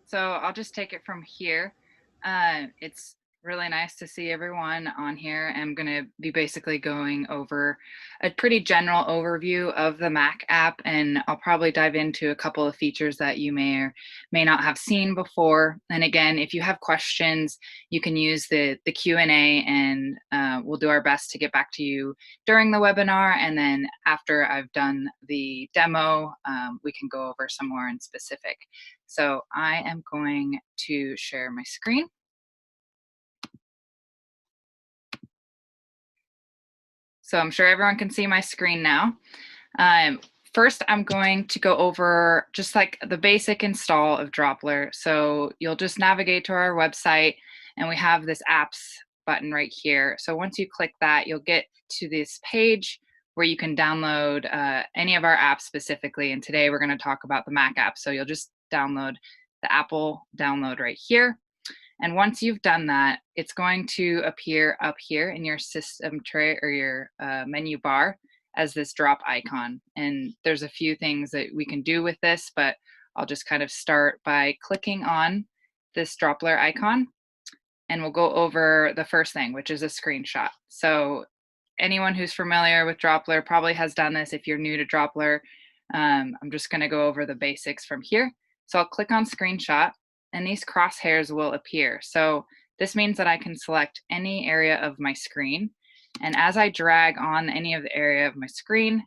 So I'll just take it from here. It's really nice to see everyone on here. I'm going to be basically going over a pretty general overview of the Mac app, and I'll probably dive into a couple of features that you may or may not have seen before. And again, if you have questions, you can use the Q&A, and we'll do our best to get back to you during the webinar. And then after I've done the demo, we can go over some more in specific. So I am going to share my screen. So I'm sure everyone can see my screen now. First, I'm going to go over just like the basic install of Droplr. So you'll just navigate to our website, and we have this apps button right here. So once you click that, you'll get to this page where you can download any of our apps specifically. And today we're going to talk about the Mac app. So you'll just download the Apple download right here. And once you've done that, it's going to appear up here in your system tray or your menu bar as this drop icon. And there's a few things that we can do with this, but I'll just kind of start by clicking on this Droplr icon, and we'll go over the first thing, which is a screenshot. So anyone who's familiar with Droplr probably has done this. If you're new to Droplr, I'm just going to go over the basics from here. So I'll click on screenshot, and these crosshairs will appear. So this means that I can select any area of my screen. And as I drag on any of the area of my screen,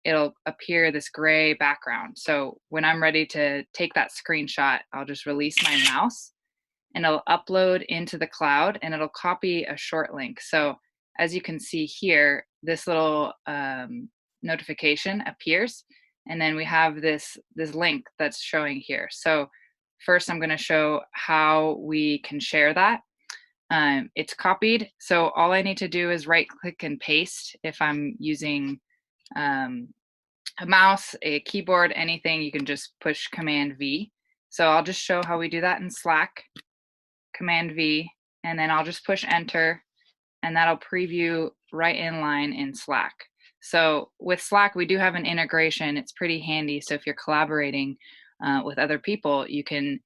it'll appear this gray background. So when I'm ready to take that screenshot, I'll just release my mouse, and it'll upload into the cloud, and it'll copy a short link. So as you can see here, this little notification appears, and then we have this link that's showing here. So first, I'm going to show how we can share that. It's copied, so all I need to do is right click and paste. If I'm using a mouse, a keyboard, anything, you can just push Command V. So I'll just show how we do that in Slack. Command V, and then I'll just push enter, and that'll preview right in line in Slack. So with Slack, we do have an integration. It's pretty handy. So if you're collaborating with other people, you can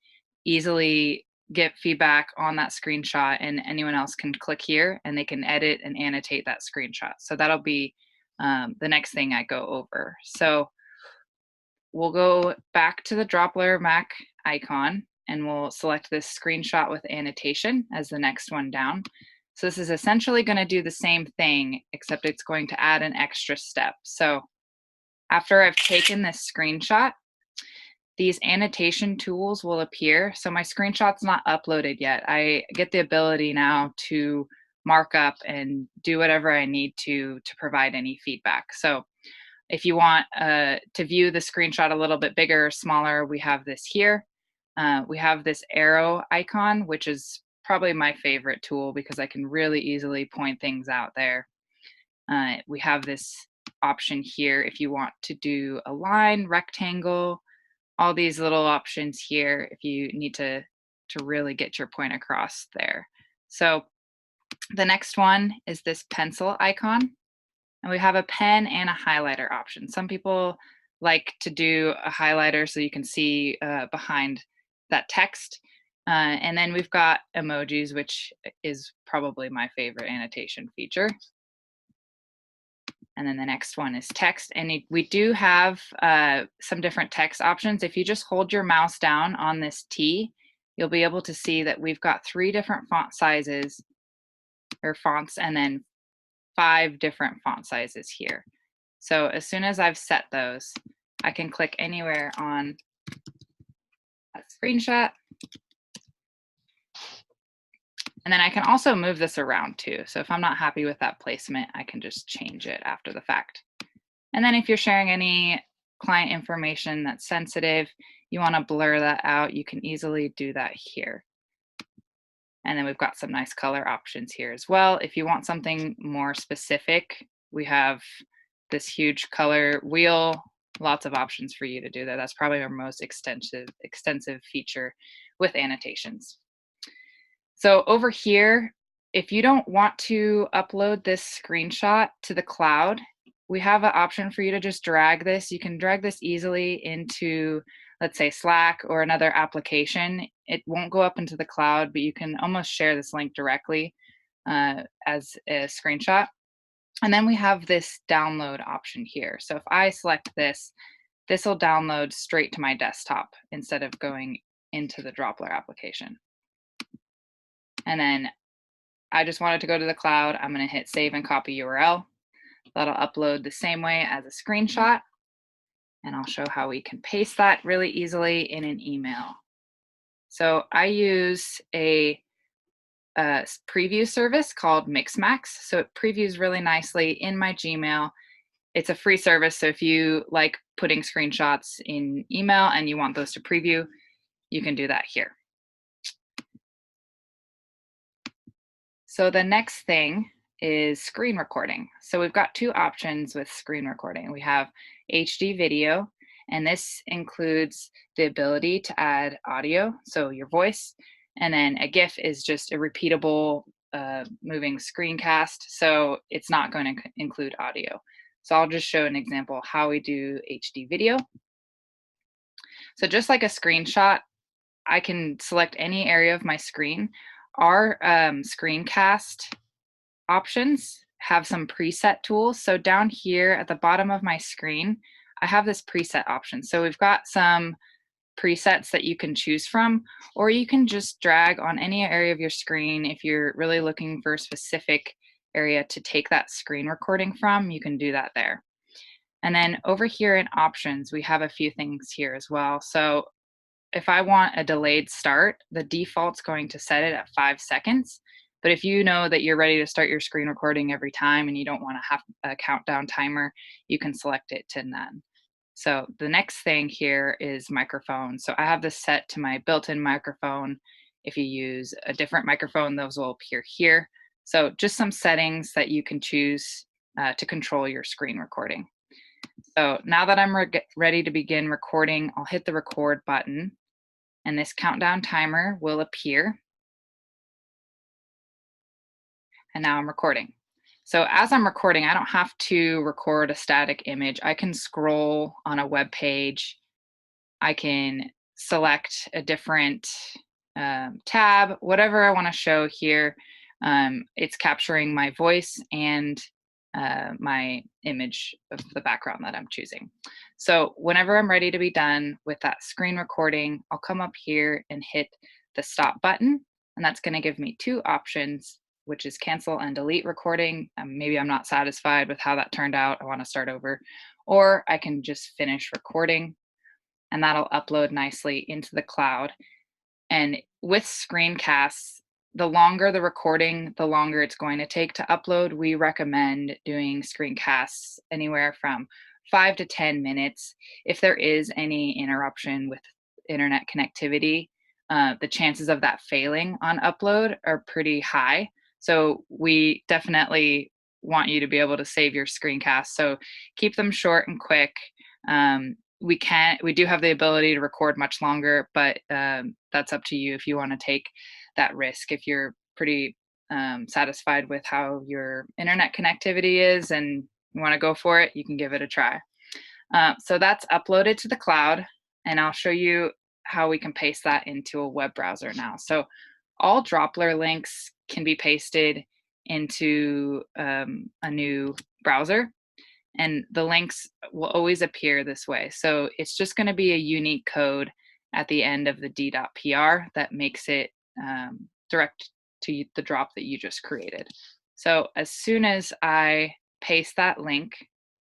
easily get feedback on that screenshot, and anyone else can click here and they can edit and annotate that screenshot. So that'll be the next thing I go over. So we'll go back to the Droplr Mac icon, and we'll select this screenshot with annotation as the next one down. So this is essentially going to do the same thing, except it's going to add an extra step. So after I've taken this screenshot, these annotation tools will appear. So my screenshot's not uploaded yet. I get the ability now to mark up and do whatever I need to provide any feedback. So if you want to view the screenshot a little bit bigger or smaller, we have this here. We have this arrow icon, which is probably my favorite tool because I can really easily point things out there. We have this option here if you want to do a line, rectangle, all these little options here if you need to really get your point across there. So the next one is this pencil icon. And we have a pen and a highlighter option. Some people like to do a highlighter so you can see behind that text. And then we've got emojis, which is probably my favorite annotation feature. And then the next one is text. And we do have some different text options. If you just hold your mouse down on this T, you'll be able to see that we've got 3 different font sizes or fonts, and then 5 different font sizes here. So as soon as I've set those, I can click anywhere on that screenshot. And then I can also move this around too. So if I'm not happy with that placement, I can just change it after the fact. And then if you're sharing any client information that's sensitive, you want to blur that out, you can easily do that here. And then we've got some nice color options here as well. If you want something more specific, we have this huge color wheel, lots of options for you to do that. That's probably our most extensive feature with annotations. So over here, if you don't want to upload this screenshot to the cloud, we have an option for you to just drag this. You can drag this easily into let's say Slack or another application, it won't go up into the cloud, but you can almost share this link directly as a screenshot. And then we have this download option here. So if I select this, this will download straight to my desktop instead of going into the Droplr application. And then I just want it to go to the cloud. I'm going to hit save and copy URL. That'll upload the same way as a screenshot. And I'll show how we can paste that really easily in an email. So I use a preview service called Mixmax. So it previews really nicely in my Gmail. It's a free service, so if you like putting screenshots in email and you want those to preview, you can do that here. So the next thing is screen recording. So we've got two options with screen recording. We have HD video, and this includes the ability to add audio, so your voice, and then a GIF is just a repeatable moving screencast, so it's not going to include audio. So I'll just show an example how we do HD video. So just like a screenshot, I can select any area of my screen. Our screencast options have some preset tools. So down here at the bottom of my screen, I have this preset option. So we've got some presets that you can choose from, or you can just drag on any area of your screen. If you're really looking for a specific area to take that screen recording from, you can do that there. And then over here in options, we have a few things here as well. So if I want a delayed start, the default's going to set it at 5 seconds. But if you know that you're ready to start your screen recording every time and you don't want to have a countdown timer, you can select it to none. So the next thing here is microphone. So I have this set to my built-in microphone. If you use a different microphone, those will appear here. So just some settings that you can choose to control your screen recording. So now that I'm ready to begin recording, I'll hit the record button and this countdown timer will appear. And now I'm recording. So as I'm recording, I don't have to record a static image. I can scroll on a web page. I can select a different tab, whatever I want to show here. It's capturing my voice and my image of the background that I'm choosing. So whenever I'm ready to be done with that screen recording, I'll come up here and hit the stop button, and that's going to give me two options, which is cancel and delete recording. Maybe I'm not satisfied with how that turned out. I want to start over. Or I can just finish recording, and that'll upload nicely into the cloud. And with screencasts, the longer the recording, the longer it's going to take to upload. We recommend doing screencasts anywhere from 5 to 10 minutes. If there is any interruption with internet connectivity, the chances of that failing on upload are pretty high. So we definitely want you to be able to save your screencasts. So keep them short and quick. We do have the ability to record much longer, but that's up to you if you want to take that risk. If you're pretty satisfied with how your internet connectivity is and you want to go for it, you can give it a try. So that's uploaded to the cloud, and I'll show you how we can paste that into a web browser now. So all Droplr links can be pasted into a new browser, and the links will always appear this way. So it's just going to be a unique code at the end of the d.pr that makes it direct to the drop that you just created. So as soon as I paste that link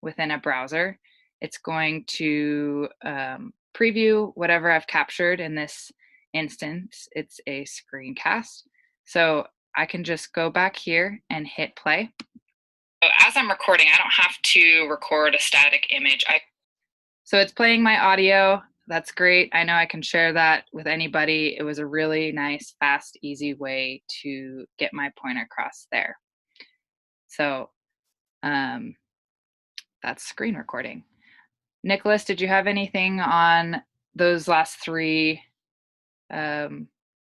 within a browser, it's going to preview whatever I've captured. In this instance, it's a screencast. So I can just go back here and hit play. So as I'm recording, I don't have to record a static image. So it's playing my audio. That's great. I know I can share that with anybody. It was a really nice, fast, easy way to get my point across there. So that's screen recording. Nicholas, did you have anything on those last three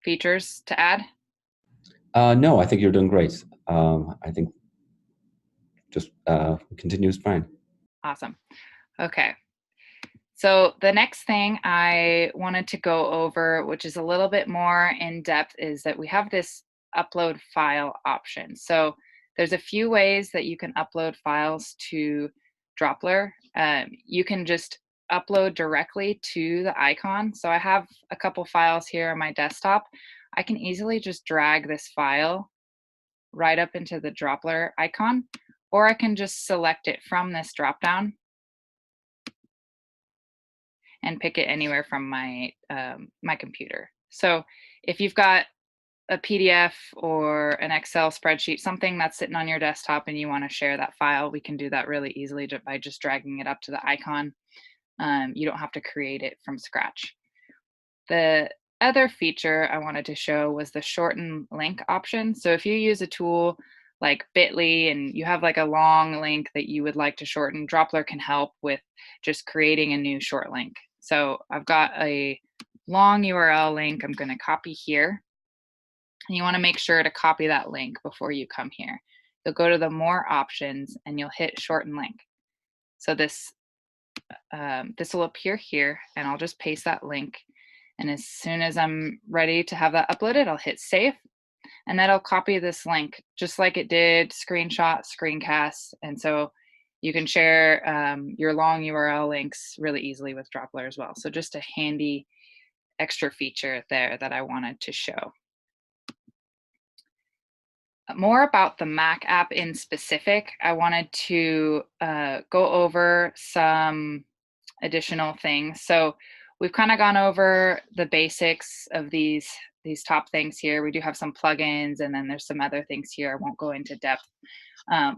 features to add? No, I think you're doing great. I think just continue is fine. Awesome. Okay. So the next thing I wanted to go over, which is a little bit more in depth, is that we have this upload file option. So there's a few ways that you can upload files to Droplr. You can just upload directly to the icon. So I have a couple files here on my desktop. I can easily just drag this file right up into the Droplr icon, or I can just select it from this dropdown and pick it anywhere from my my computer. So if you've got a PDF or an Excel spreadsheet, something that's sitting on your desktop and you want to share that file, we can do that really easily by just dragging it up to the icon. You don't have to create it from scratch. The other feature I wanted to show was the shorten link option. So if you use a tool like Bitly and you have like a long link that you would like to shorten, Droplr can help with just creating a new short link. So I've got a long URL link I'm going to copy here. And you want to make sure to copy that link before you come here. You'll go to the more options and you'll hit shorten link. So this will appear here, and I'll just paste that link. And as soon as I'm ready to have that uploaded, I'll hit save, and that'll copy this link just like it did screenshot, screencasts. And so you can share your long URL links really easily with Droplr as well. So just a handy extra feature there that I wanted to show. More about the Mac app in specific, I wanted to go over some additional things. So we've kind of gone over the basics of these top things here. We do have some plugins, and then there's some other things here. I won't go into depth.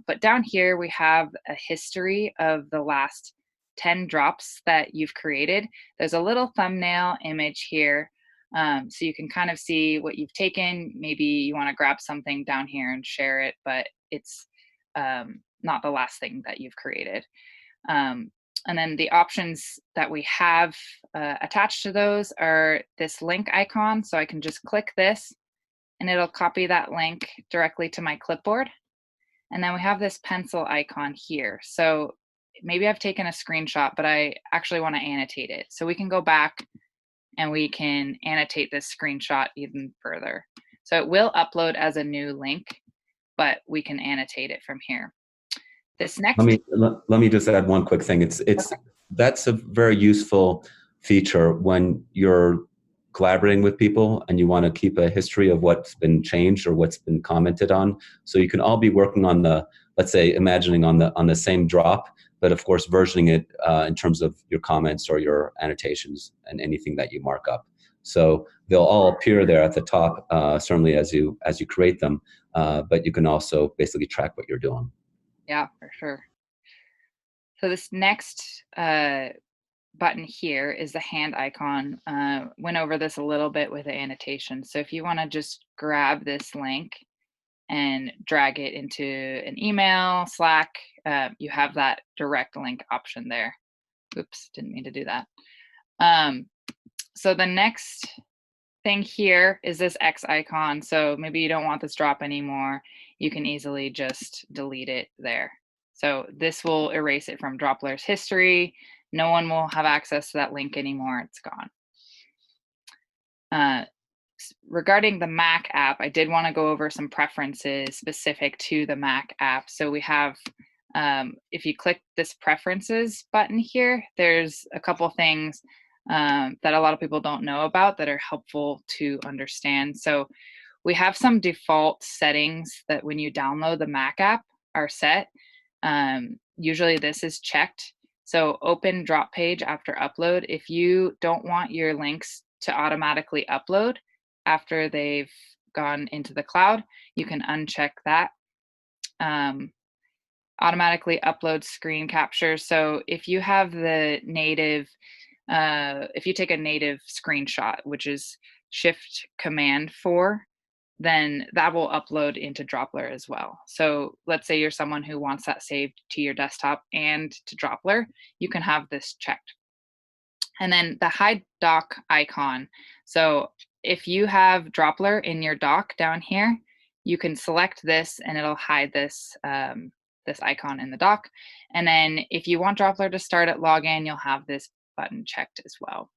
But down here, we have a history of the last 10 drops that you've created. There's a little thumbnail image here. So you can kind of see what you've taken. Maybe you want to grab something down here and share it, but it's not the last thing that you've created. And then the options that we have attached to those are this link icon. So I can just click this and it'll copy that link directly to my clipboard. And then we have this pencil icon here. So maybe I've taken a screenshot, but I actually want to annotate it. So we can go back and we can annotate this screenshot even further. So it will upload as a new link, but we can annotate it from here. This next, let me just add one quick thing. That's a very useful feature when you're collaborating with people and you want to keep a history of what's been changed or what's been commented on. So you can all be working on the, let's say, imagining on the same drop, but of course versioning it in terms of your comments or your annotations and anything that you mark up. So they'll all appear there at the top, certainly as you create them, but you can also basically track what you're doing. Yeah, for sure. So this next button here is the hand icon. Went over this a little bit with the annotation. So if you want to just grab this link and drag it into an email, Slack, you have that direct link option there. Oops, didn't mean to do that. So the next thing here is this X icon. So maybe you don't want this drop anymore. You can easily just delete it there. So this will erase it from Droplr's history. No one will have access to that link anymore. It's gone. Regarding the Mac app, I did want to go over some preferences specific to the Mac app. So we have, if you click this preferences button here, there's a couple things that a lot of people don't know about that are helpful to understand. So we have some default settings that when you download the Mac app are set. Usually this is checked. So open drop page after upload. If you don't want your links to automatically upload after they've gone into the cloud, you can uncheck that. Automatically upload screen capture. So if you have the native, if you take a native screenshot, which is Shift Command 4, then that will upload into Droplr as well. So let's say you're someone who wants that saved to your desktop and to Droplr, you can have this checked. And then the hide doc icon. So if you have Droplr in your doc down here, you can select this and it'll hide this, this icon in the doc. And then if you want Droplr to start at login, you'll have this button checked as well.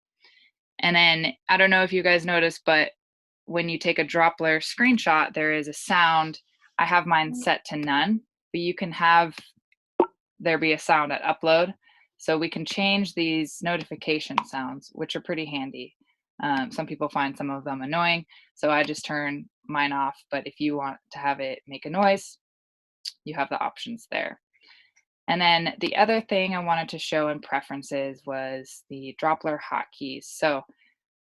And then I don't know if you guys noticed, but when you take a Droplr screenshot, there is a sound. I have mine set to none, but you can have there be a sound at upload. So we can change these notification sounds, which are pretty handy. Some people find some of them annoying, so I just turn mine off. But if you want to have it make a noise, you have the options there. And then the other thing I wanted to show in preferences was the Droplr hotkeys. So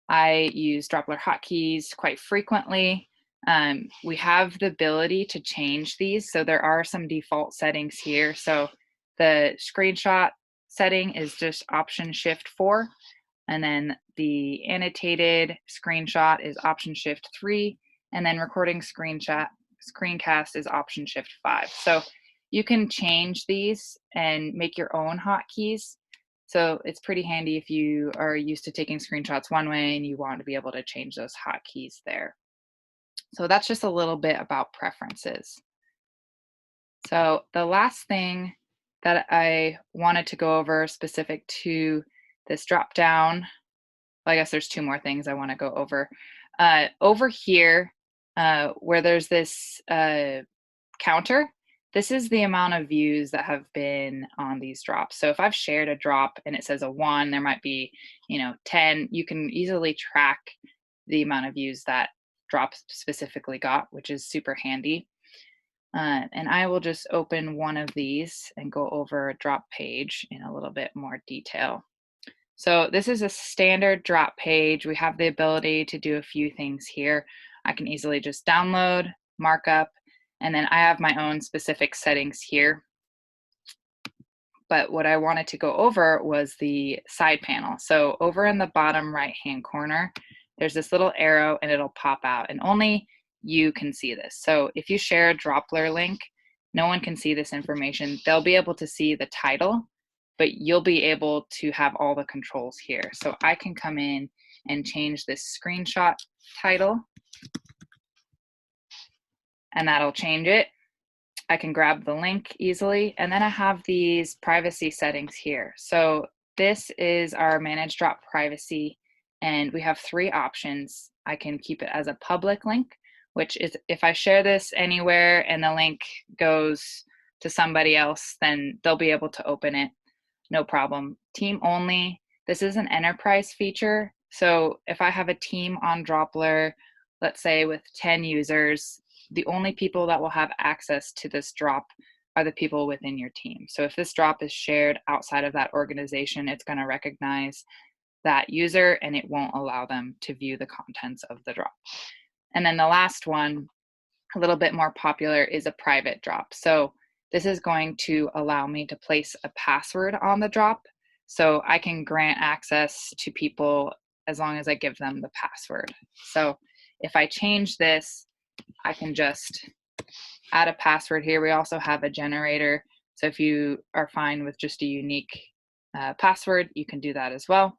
I use Droplr hotkeys quite frequently. We have the ability to change these. So there are some default settings here. So the screenshot setting is just Option Shift 4. And then the annotated screenshot is Option Shift 3. And then recording screencast is Option Shift 5. So you can change these and make your own hotkeys. So it's pretty handy if you are used to taking screenshots one way and you want to be able to change those hotkeys there. So that's just a little bit about preferences. So the last thing that I wanted to go over specific to this drop down, well, I guess there's two more things I want to go over. Over here, where there's this counter, this is the amount of views that have been on these drops. So if I've shared a drop and it says a 1, there might be, 10. You can easily track the amount of views that drop specifically got, which is super handy. And I will just open one of these and go over a drop page in a little bit more detail. So this is a standard drop page. We have the ability to do a few things here. I can easily just download, markup, and then I have my own specific settings here. But what I wanted to go over was the side panel. So over in the bottom right-hand corner, there's this little arrow and it'll pop out, and only you can see this. So if you share a Droplr link, no one can see this information. They'll be able to see the title, but you'll be able to have all the controls here. So I can come in and change this screenshot title, and that'll change it. I can grab the link easily, and then I have these privacy settings here. So this is our manage drop privacy, and we have 3 options. I can keep it as a public link, which is if I share this anywhere and the link goes to somebody else, then they'll be able to open it, no problem. Team only, this is an enterprise feature. So if I have a team on Droplr, let's say with 10 users, the only people that will have access to this drop are the people within your team. So if this drop is shared outside of that organization, it's going to recognize that user and it won't allow them to view the contents of the drop. And then the last one, a little bit more popular, is a private drop. So this is going to allow me to place a password on the drop. So I can grant access to people as long as I give them the password. So if I change this, I can just add a password here. We also have a generator. So if you are fine with just a unique password, you can do that as well.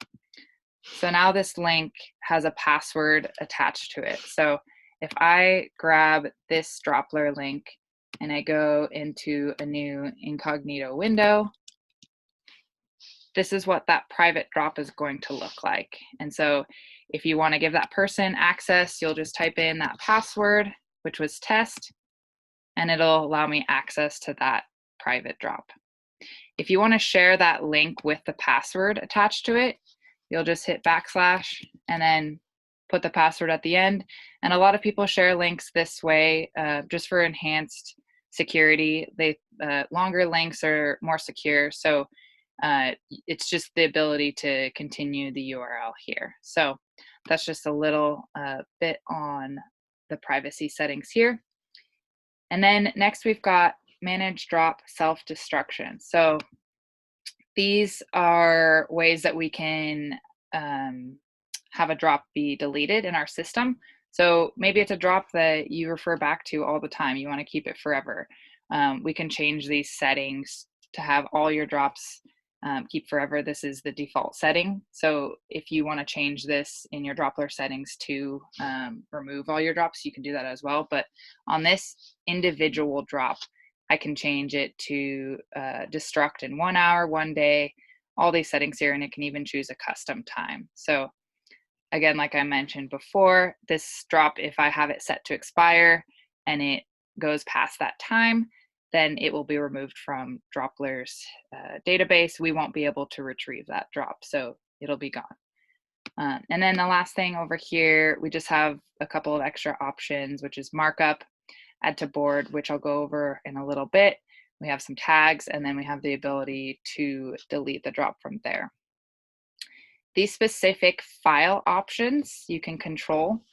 So now this link has a password attached to it. So if I grab this Droplr link and I go into a new incognito window, this is what that private drop is going to look like. And so if you want to give that person access, you'll just type in that password, which was test, and it'll allow me access to that private drop. If you want to share that link with the password attached to it, you'll just hit backslash and then put the password at the end. And a lot of people share links this way just for enhanced security. Longer links are more secure. So it's just the ability to continue the URL here. So that's just a little bit on the privacy settings here. And then next we've got manage drop self-destruction. So these are ways that we can have a drop be deleted in our system. So maybe it's a drop that you refer back to all the time. You want to keep it forever. We can change these settings to have all your drops keep forever. This is the default setting. So if you want to change this in your Droplr settings to remove all your drops, you can do that as well. But on this individual drop, I can change it to destruct in 1 hour, 1 day, all these settings here, and it can even choose a custom time. So again, like I mentioned before, this drop, if I have it set to expire and it goes past that time, then it will be removed from Droplr's database. We won't be able to retrieve that drop, so it'll be gone. And then the last thing over here, we just have a couple of extra options, which is markup, add to board, which I'll go over in a little bit. We have some tags, and then we have the ability to delete the drop from there. These specific file options you can control.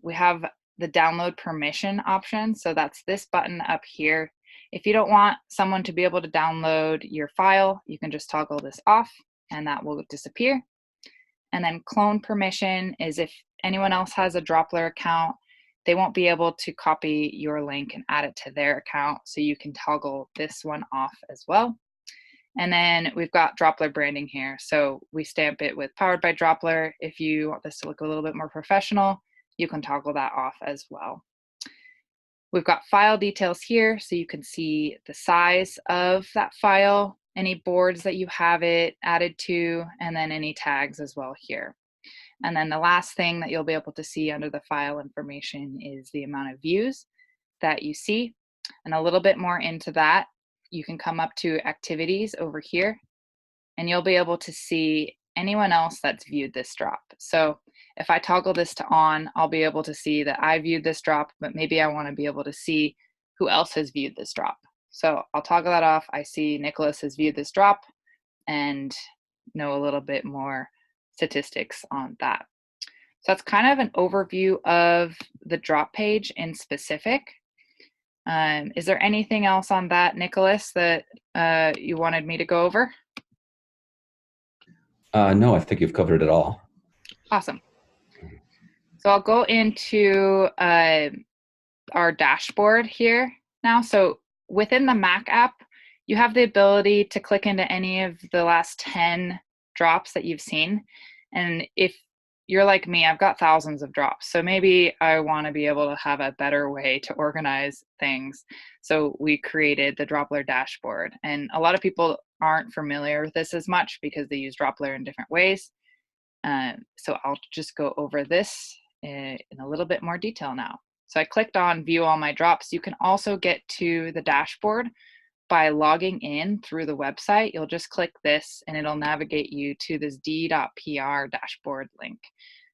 We have the download permission option. So that's this button up here. If you don't want someone to be able to download your file, you can just toggle this off and that will disappear. And then clone permission is if anyone else has a Droplr account, they won't be able to copy your link and add it to their account. So you can toggle this one off as well. And then we've got Droplr branding here. So we stamp it with powered by Droplr. If you want this to look a little bit more professional, you can toggle that off as well. We've got file details here, so you can see the size of that file, any boards that you have it added to, and then any tags as well here. And then the last thing that you'll be able to see under the file information is the amount of views that you see. And a little bit more into that, you can come up to activities over here, and you'll be able to see anyone else that's viewed this drop. So if I toggle this to on, I'll be able to see that I viewed this drop, but maybe I want to be able to see who else has viewed this drop. So I'll toggle that off. I see Nicholas has viewed this drop and know a little bit more statistics on that. So that's kind of an overview of the drop page in specific. Is there anything else on that, Nicholas, that you wanted me to go over? No, I think you've covered it all. Awesome. So I'll go into our dashboard here now. So within the Mac app, you have the ability to click into any of the last 10 drops that you've seen. And if you're like me, I've got thousands of drops. So maybe I want to be able to have a better way to organize things. So we created the Droplr dashboard. And a lot of people aren't familiar with this as much because they use Droplr in different ways. So I'll just go over this in a little bit more detail now. So I clicked on view all my drops. You can also get to the dashboard by logging in through the website. You'll just click this and it'll navigate you to this d.pr dashboard link.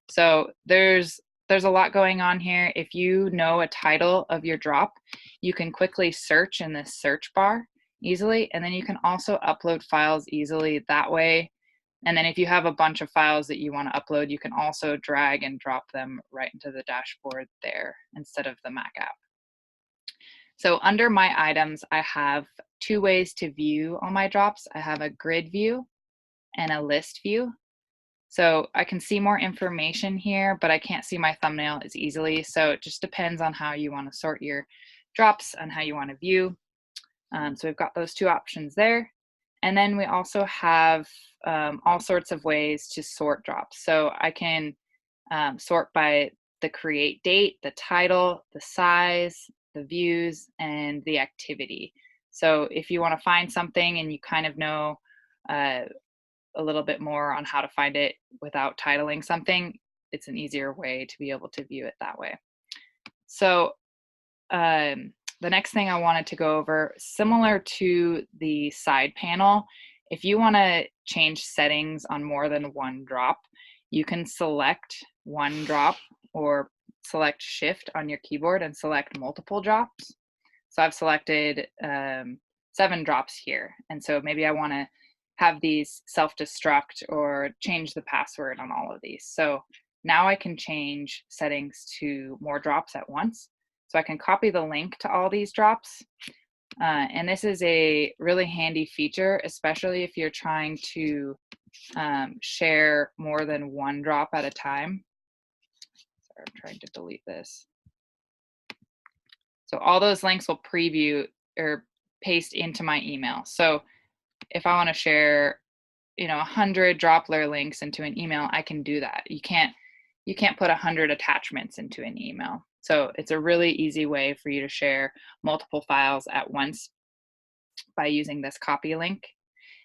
So there's a lot going on here. If you know a title of your drop, you can quickly search in this search bar easily, and then you can also upload files easily that way. And then if you have a bunch of files that you want to upload, you can also drag and drop them right into the dashboard there instead of the Mac app. So under my items, I have two ways to view all my drops. I have a grid view and a list view. So I can see more information here, but I can't see my thumbnail as easily. So it just depends on how you want to sort your drops and how you want to view. So we've got those two options there. And then we also have all sorts of ways to sort drops. So I can sort by the create date, the title, the size, the views, and the activity. So if you want to find something and you kind of know a little bit more on how to find it without titling something, it's an easier way to be able to view it that way. So the next thing I wanted to go over, similar to the side panel, if you want to change settings on more than one drop, you can select one drop or select shift on your keyboard and select multiple drops. So I've selected 7 drops here. And so maybe I want to have these self-destruct or change the password on all of these. So now I can change settings to more drops at once. So I can copy the link to all these drops. And this is a really handy feature, especially if you're trying to share more than one drop at a time. Sorry, I'm trying to delete this. So all those links will preview or paste into my email. So if I want to share, 100 Droplr links into an email, I can do that. You can't put 100 attachments into an email. So it's a really easy way for you to share multiple files at once by using this copy link.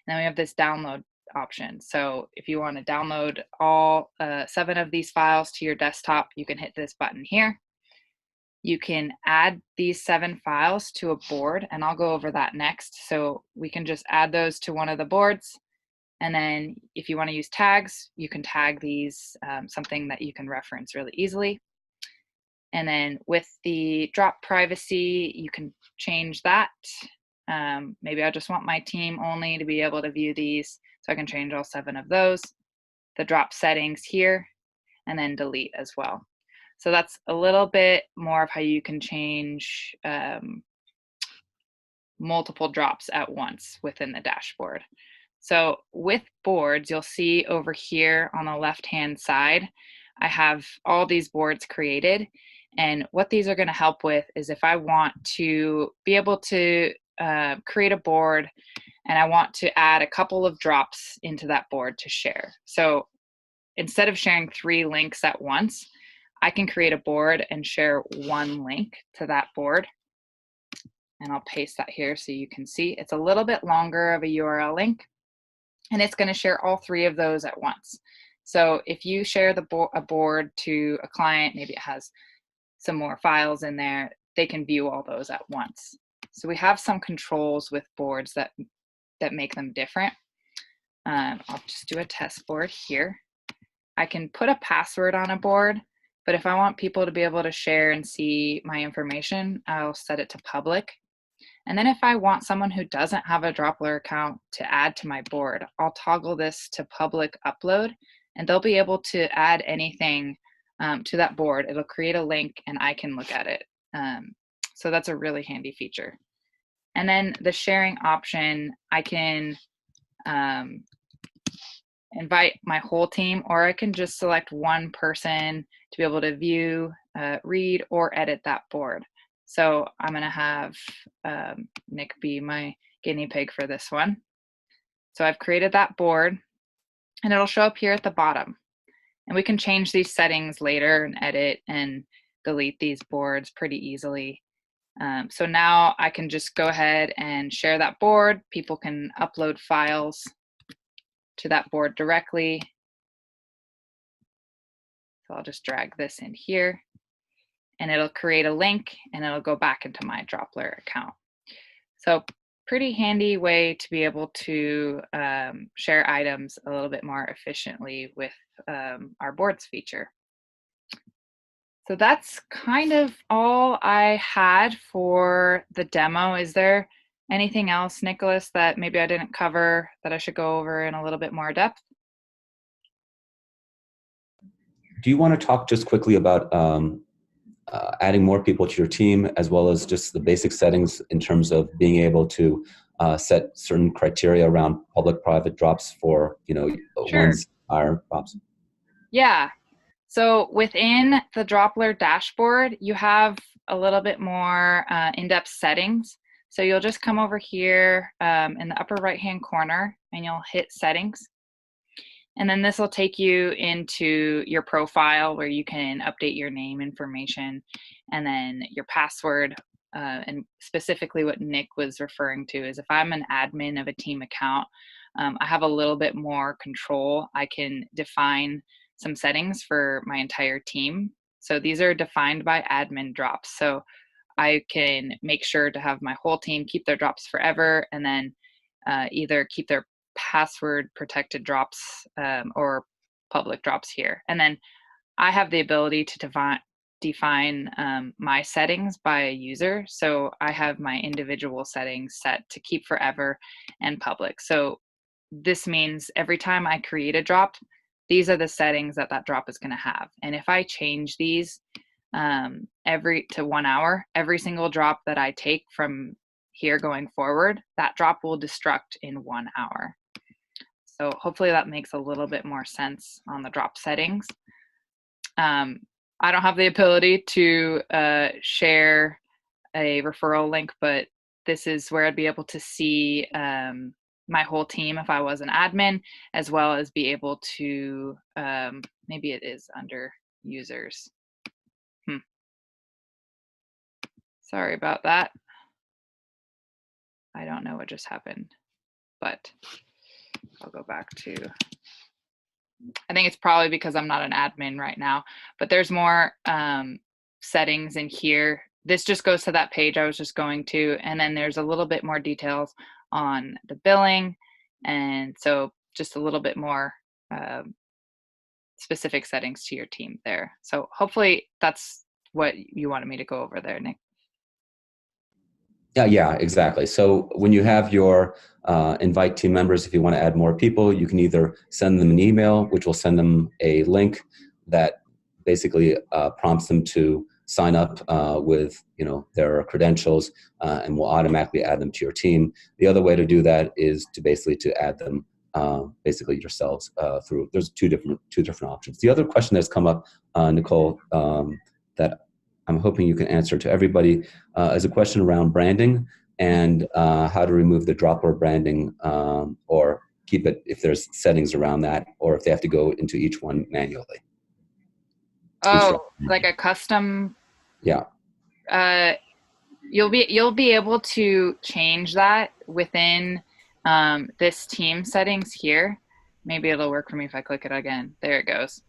And then we have this download option. So if you want to download all 7 of these files to your desktop, you can hit this button here. You can add these 7 files to a board, and I'll go over that next. So we can just add those to one of the boards. And then if you want to use tags, you can tag these something that you can reference really easily. And then with the drop privacy, you can change that. Maybe I just want my team only to be able to view these. So I can change all 7 of those. The drop settings here, and then delete as well. So that's a little bit more of how you can change multiple drops at once within the dashboard. So with boards, you'll see over here on the left-hand side, I have all these boards created. And what these are going to help with is if I want to be able to create a board and I want to add a couple of drops into that board to share. So instead of sharing 3 links at once, I can create a board and share 1 link to that board. And I'll paste that here so you can see. It's a little bit longer of a URL link, and it's going to share all 3 of those at once. So if you share a board to a client, maybe it has some more files in there, they can view all those at once. So we have some controls with boards that make them different. I'll just do a test board here. I can put a password on a board, but if I want people to be able to share and see my information, I'll set it to public. And then if I want someone who doesn't have a Droplr account to add to my board, I'll toggle this to public upload, and they'll be able to add anything to that board. It'll create a link and I can look at it. So that's a really handy feature. And then the sharing option, I can invite my whole team, or I can just select one person to be able to view, read, or edit that board. So I'm going to have Nick be my guinea pig for this one. So I've created that board, and it'll show up here at the bottom. And we can change these settings later and edit and delete these boards pretty easily. So now I can just go ahead and share that board. People can upload files to that board directly. So I'll just drag this in here, and it'll create a link, and it'll go back into my Droplr account. So pretty handy way to be able to share items a little bit more efficiently with our boards feature. So that's kind of all I had for the demo. Is there anything else, Nicholas, that maybe I didn't cover that I should go over in a little bit more depth? Do you want to talk just quickly about adding more people to your team, as well as just the basic settings in terms of being able to set certain criteria around public-private drops for, Sure. one's our drops? Yeah. So within the Droplr dashboard, you have a little bit more in-depth settings. So you'll just come over here in the upper right-hand corner, and you'll hit settings. And then this will take you into your profile where you can update your name information and then your password. And specifically what Nick was referring to is if I'm an admin of a team account, I have a little bit more control. I can define some settings for my entire team. So these are defined by admin drops. So I can make sure to have my whole team keep their drops forever, and then either keep their password protected drops or public drops here. And then I have the ability to define my settings by a user. So I have my individual settings set to keep forever and public. So this means every time I create a drop, these are the settings that drop is going to have. And if I change these to 1 hour, every single drop that I take from here going forward, that drop will destruct in 1 hour. So hopefully that makes a little bit more sense on the drop settings. I don't have the ability to share a referral link, but this is where I'd be able to see my whole team if I was an admin, as well as be able to, maybe it is under users. Sorry about that. I don't know what just happened, but I'll go back to, I think it's probably because I'm not an admin right now, but there's more settings in here. This just goes to that page I was just going to, and then there's a little bit more details on the billing, and so just a little bit more specific settings to your team there. So hopefully that's what you wanted me to go over there, Nick. Yeah, exactly. So when you have your invite team members, if you want to add more people, you can either send them an email, which will send them a link that basically prompts them to sign up with their credentials, and will automatically add them to your team. The other way to do that is to basically to add them basically yourselves through. There's two different options. The other question that's come up, Nicole, that I'm hoping you can answer to everybody, is a question around branding and how to remove the Droplr branding, or keep it if there's settings around that, or if they have to go into each one manually. Oh, like a custom. Yeah. You'll be able to change that within this team settings here. Maybe it'll work for me if I click it again. There it goes.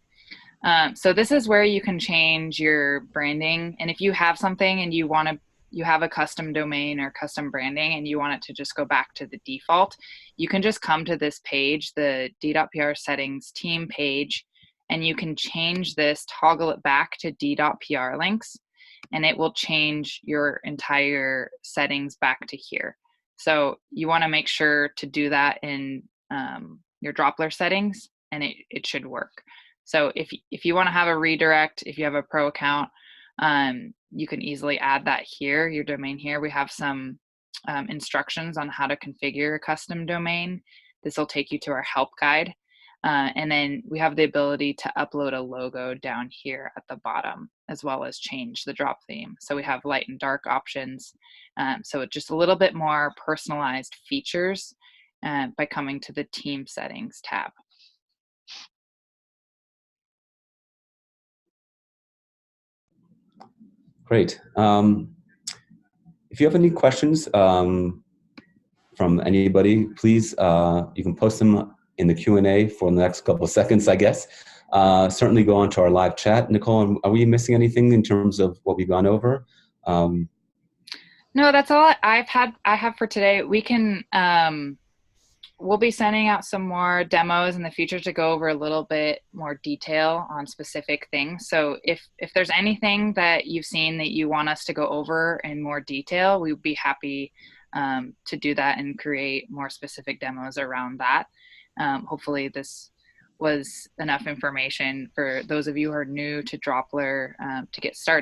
So this is where you can change your branding, and if you have something and you have a custom domain or custom branding and you want it to just go back to the default, you can just come to this page, the d.pr settings team page, and you can change this, toggle it back to d.pr links, and it will change your entire settings back to here. So you want to make sure to do that in your Droplr settings, and it should work. So if you want to have a redirect, if you have a pro account, you can easily add that here, your domain here. We have some instructions on how to configure a custom domain. This will take you to our help guide. And then we have the ability to upload a logo down here at the bottom, as well as change the drop theme. So we have light and dark options. So it's just a little bit more personalized features by coming to the team settings tab. Great. If you have any questions from anybody, please, you can post them in the Q&A for the next couple of seconds, I guess. Certainly go on to our live chat. Nicole, are we missing anything in terms of what we've gone over? No, that's all I have for today. We can, we'll be sending out some more demos in the future to go over a little bit more detail on specific things. So if there's anything that you've seen that you want us to go over in more detail, we'd be happy to do that and create more specific demos around that. Hopefully this was enough information for those of you who are new to Droplr to get started.